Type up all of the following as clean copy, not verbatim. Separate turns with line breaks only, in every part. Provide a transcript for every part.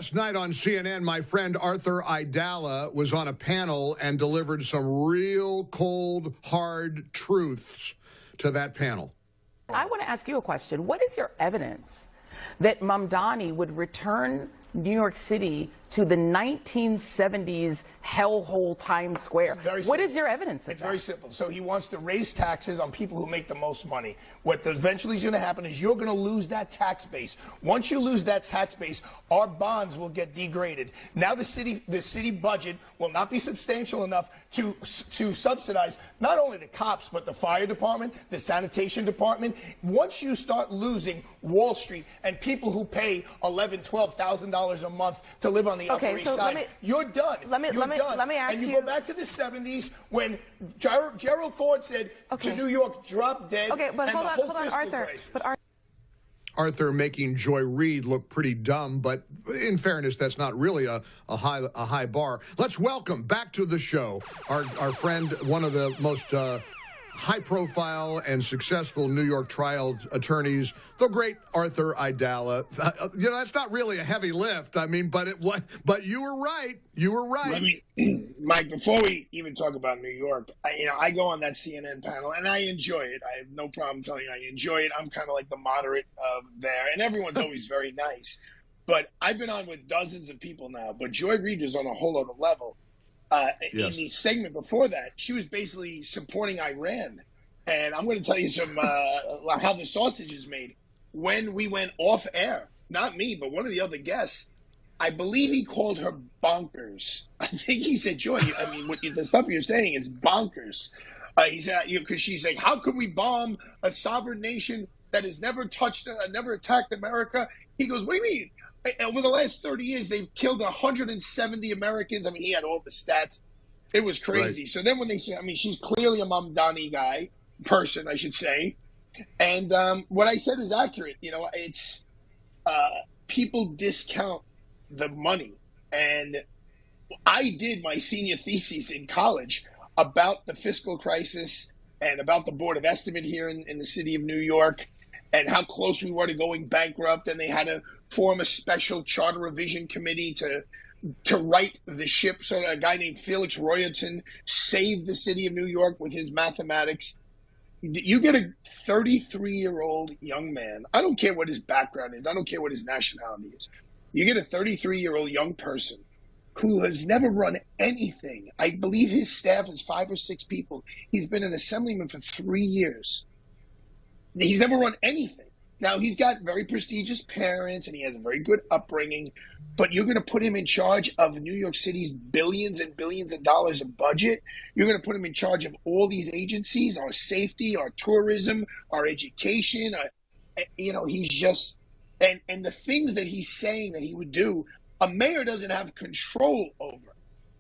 Last night on CNN, my friend Arthur Aidala was on a panel and delivered some real cold, hard truths to that panel.
I want to ask you a question. What is your evidence that Mamdani would return New York City to the 1970s hellhole Times Square? What is your evidence of that?
It's very simple. So he wants to raise taxes on people who make the most money. What eventually is going to happen is you're going to lose that tax base. Once you lose that tax base, our bonds will get degraded. Now the city budget will not be substantial enough to subsidize not only the cops, but the fire department, the sanitation department. Once you start losing Wall Street and people who pay $11,000, $12,000 a month to live on the Upper East Side, you're done.
Let me ask
you. And you go back to the 70s when Gerald Ford said to New York, drop dead.
Okay, but hold on, Arthur.
Arthur making Joy Reid look pretty dumb, but in fairness, that's not really a high bar. Let's welcome back to the show our friend, one of the most high-profile and successful New York trial attorneys, the great Arthur Aidala. That's not really a heavy lift. I mean, but you were right. You were right.
Mike, before we even talk about New York, I go on that CNN panel and I enjoy it. I have no problem telling you I enjoy it. I'm kind of like the moderate there, and everyone's always very nice. But I've been on with dozens of people now. But Joy Reid is on a whole other level. In the segment before that, she was basically supporting Iran. And I'm going to tell you some how the sausage is made. When we went off air, not me, but one of the other guests, I believe he called her bonkers. I think he said, Joy, the stuff you're saying is bonkers. He said, because she's like, how could we bomb a sovereign nation that has never never attacked America? He goes, what do you mean? Over the last 30 years, they've killed 170 Americans. I mean, he had all the stats. It was crazy. Right. So then when they say, she's clearly a Mamdani person, I should say. And what I said is accurate. It's people discount the money. And I did my senior thesis in college about the fiscal crisis and about the Board of Estimate here in the city of New York and how close we were to going bankrupt. And they had to form a special charter revision committee to right the ship. So a guy named Felix Royalton saved the city of New York with his mathematics. You get a 33-year-old young man. I don't care what his background is. I don't care what his nationality is. You get a 33-year-old young person who has never run anything. I believe his staff is 5 or 6 people. He's been an assemblyman for 3 years. He's never run anything. Now, he's got very prestigious parents and he has a very good upbringing, but you're going to put him in charge of New York City's billions and billions of dollars of budget. You're going to put him in charge of all these agencies, our safety, our tourism, our education. He's just, and the things that he's saying that he would do, a mayor doesn't have control over.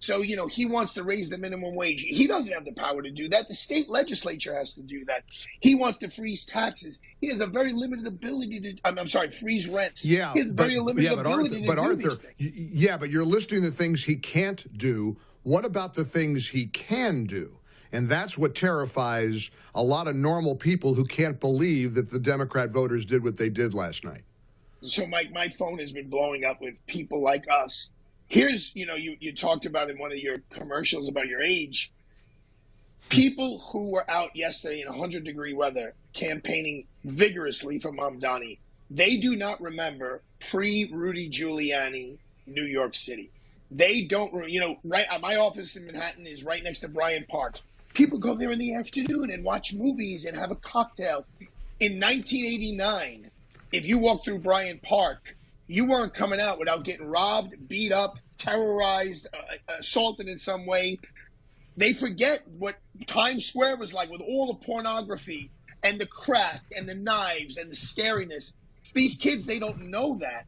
So, he wants to raise the minimum wage. He doesn't have the power to do that. The state legislature has to do that. He wants to freeze taxes. He has a very limited ability to, freeze rents.
Yeah,
he has very limited ability to do these things.
Yeah, but you're listing the things he can't do. What about the things he can do? And that's what terrifies a lot of normal people who can't believe that the Democrat voters did what they did last night.
So, Mike, my phone has been blowing up with people like us. Here's, you talked about in one of your commercials about your age. People who were out yesterday in 100-degree weather campaigning vigorously for Mamdani, they do not remember pre-Rudy Giuliani New York City. They don't, right, my office in Manhattan is right next to Bryant Park. People go there in the afternoon and watch movies and have a cocktail. In 1989, if you walk through Bryant Park, you weren't coming out without getting robbed, beat up, terrorized, assaulted in some way. They forget what Times Square was like with all the pornography and the crack and the knives and the scariness. These kids, they don't know that.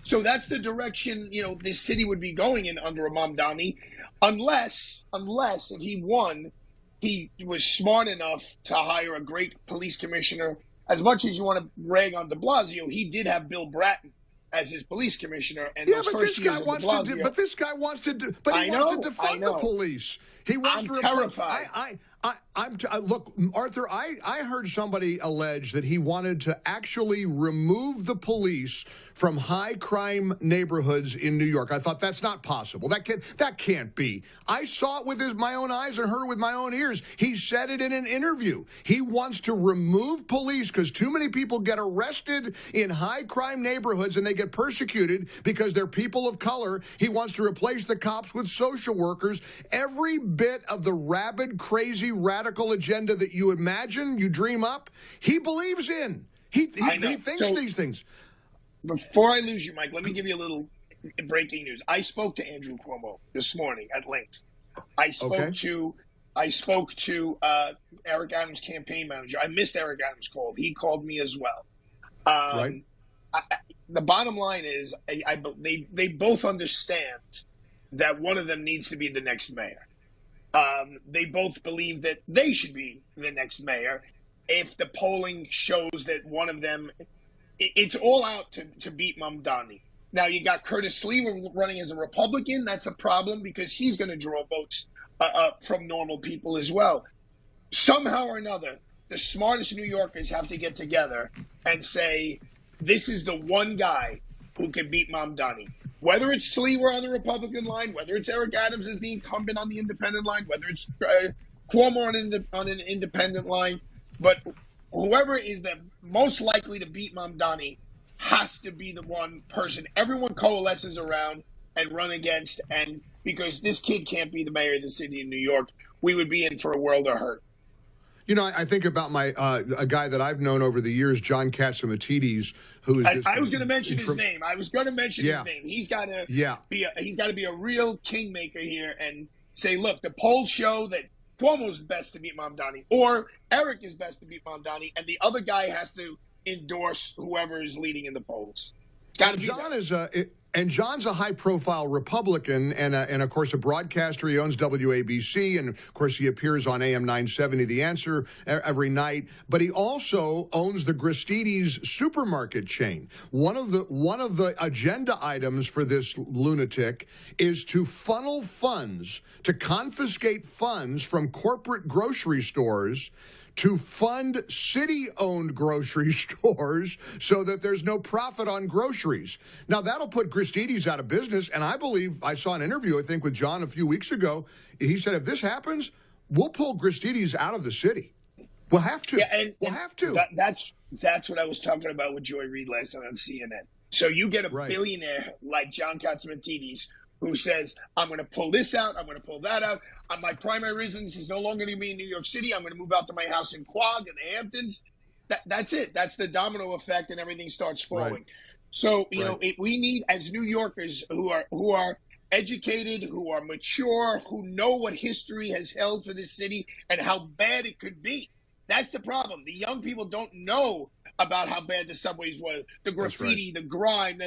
So that's the direction, this city would be going in under a Mamdani, unless if he won, he was smart enough to hire a great police commissioner. As much as you want to rag on de Blasio, he did have Bill Bratton as his police commissioner. And
yeah, but this guy wants to defund the police. He wants
I'm terrified.
Look, Arthur, I heard somebody allege that he wanted to actually remove the police from high crime neighborhoods in New York. I thought that's not possible. That can't be. I saw it with my own eyes and heard it with my own ears. He said it in an interview. He wants to remove police because too many people get arrested in high crime neighborhoods and they get persecuted because they're people of color. He wants to replace the cops with social workers. Every bit of the rabid, crazy, radical agenda that you imagine, you dream up, he believes in. He thinks these things.
Before I lose you, Mike, let me give you a little breaking news. I spoke to Andrew Cuomo this morning at length. I spoke to Eric Adams' campaign manager. I missed Eric Adams' call. He called me as well.
Right.
The bottom line is they both understand that one of them needs to be the next mayor. They both believe that they should be the next mayor. If the polling shows that one of them, it's all out to beat Mamdani. Now, you got Curtis Sliwa running as a Republican. That's a problem because he's going to draw votes from normal people as well. Somehow or another, the smartest New Yorkers have to get together and say, this is the one guy who can beat Mamdani. Whether it's Sliwa on the Republican line, whether it's Eric Adams as the incumbent on the independent line, whether it's Cuomo on an independent line, but whoever is the most likely to beat Mamdani has to be the one person everyone coalesces around and run against. And because this kid can't be the mayor of the city of New York, we would be in for a world of hurt.
You know, I think about a guy that I've known over the years, John Catsimatidis, who is.
I was going to mention his name. His name. He's got to be a real kingmaker here and say, look, the polls show that Cuomo's best to beat Mamdani, or Eric is best to beat Mamdani, and the other guy has to endorse whoever is leading in the polls. Got to be that.
And John's a high-profile Republican and of course, a broadcaster. He owns WABC, and, of course, he appears on AM 970, The Answer, every night. But he also owns the Gristedes supermarket chain. One of the agenda items for this lunatic is to funnel funds, to confiscate funds from corporate grocery stores to fund city-owned grocery stores so that there's no profit on groceries. Now, that'll put Gristedes out of business, and I believe I saw an interview, I think, with John a few weeks ago. He said, if this happens, we'll pull Gristedes out of the city. We'll have to.
Yeah,
we'll have to.
That's what I was talking about with Joy Reid last night on CNN. So you get a billionaire like John Catsimatidis who says, I'm going to pull this out, I'm going to pull that out. My primary residence is no longer going to be in New York City. I'm going to move out to my house in Quogue in the Hamptons. That's it. That's the domino effect, and everything starts falling.
Right.
So, you know, we need, as New Yorkers who are educated, who are mature, who know what history has held for this city and how bad it could be. That's the problem. The young people don't know about how bad the subways were, the graffiti, the grime.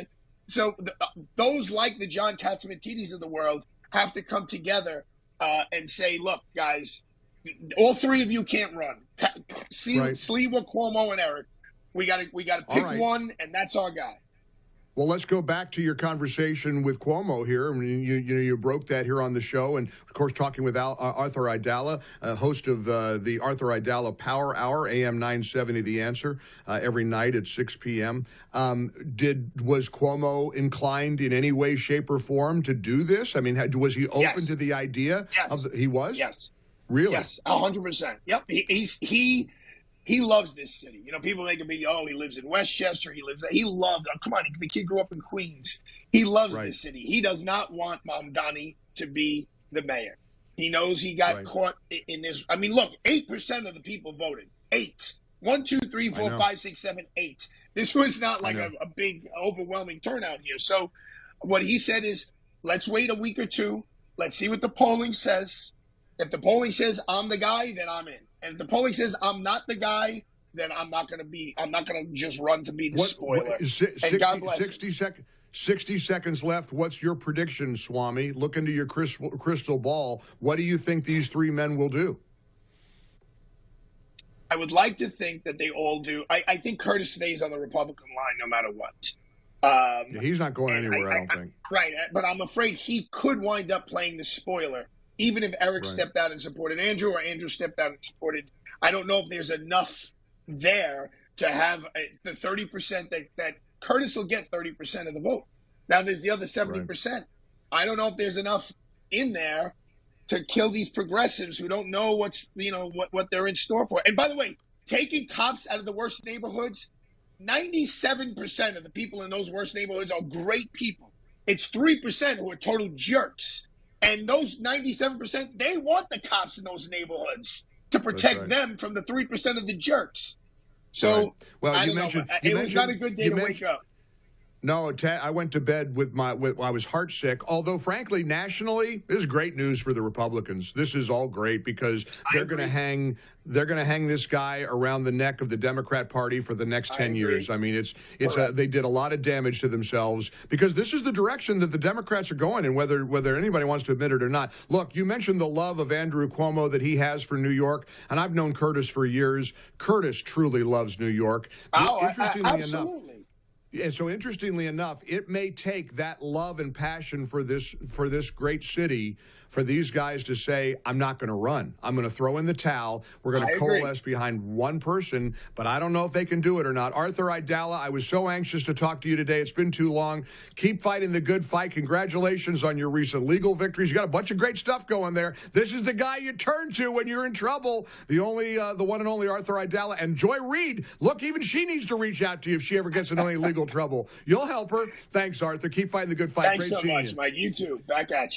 So those like the John Catsimatidis of the world have to come together and say, look, guys, all three of you can't run. Sliwa, Cuomo, and Eric. We got to pick one, and that's our guy.
Well, let's go back to your conversation with Cuomo here. I mean, you broke that here on the show, and of course, talking with Arthur Aidala, host of the Arthur Aidala Power Hour, AM 970, The Answer, every night at 6 p.m. Was Cuomo inclined in any way, shape, or form to do this? I mean, was he open to the idea?
Yes.
He was?
Yes.
Really?
Yes, 100%. Yep. He loves this city. You know, people make a big, he lives in Westchester. He loved, come on, the kid grew up in Queens. He loves this city. He does not want Mamdani to be the mayor. He knows he got caught in this. I mean, look, 8% of the people voted. 8. 1, 2, 3, 4, 5, 6, 7, 8. This was not like a big, overwhelming turnout here. So what he said is, let's wait a week or two. Let's see what the polling says. If the polling says I'm the guy, then I'm in. And if the polling says I'm not the guy, then I'm not going to just run to be the spoiler.
60 seconds left. What's your prediction, Swami? Look into your crystal ball. What do you think these three men will do?
I would like to think that they all do. I think Curtis stays on the Republican line no matter what.
He's not going anywhere, I don't think.
Right, but I'm afraid he could wind up playing the spoiler even if Eric
Right.
stepped out and supported Andrew, or Andrew stepped out and supported, I don't know if there's enough there to have the 30% that Curtis will get 30% of the vote. Now there's the other 70%. Right. I don't know if there's enough in there to kill these progressives who don't know what they're in store for. And by the way, taking cops out of the worst neighborhoods, 97% of the people in those worst neighborhoods are great people. It's 3% who are total jerks. And those 97%, they want the cops in those neighborhoods to protect them from the 3% of the jerks. So,
well,
it was not a good day to wake up.
No, I went to bed I was heartsick. Although, frankly, nationally, this is great news for the Republicans. This is all great because they're going to hang this guy around the neck of the Democrat Party for the next 10 years. I mean, they did a lot of damage to themselves because this is the direction that the Democrats are going in, whether anybody wants to admit it or not. Look, you mentioned the love of Andrew Cuomo that he has for New York, and I've known Curtis for years. Curtis truly loves New York.
Absolutely.
Enough. And so, interestingly enough, it may take that love and passion for this great city for these guys to say, I'm not going to run. I'm going to throw in the towel. We're going to coalesce behind one person, but I don't know if they can do it or not. Arthur Aidala, I was so anxious to talk to you today. It's been too long. Keep fighting the good fight. Congratulations on your recent legal victories. You got a bunch of great stuff going there. This is the guy you turn to when you're in trouble. The one and only Arthur Aidala. And Joy Reid, look, even she needs to reach out to you if she ever gets in any legal trouble. You'll help her. Thanks, Arthur. Keep fighting the good fight.
Thanks so much, Mike. You too. Back at you.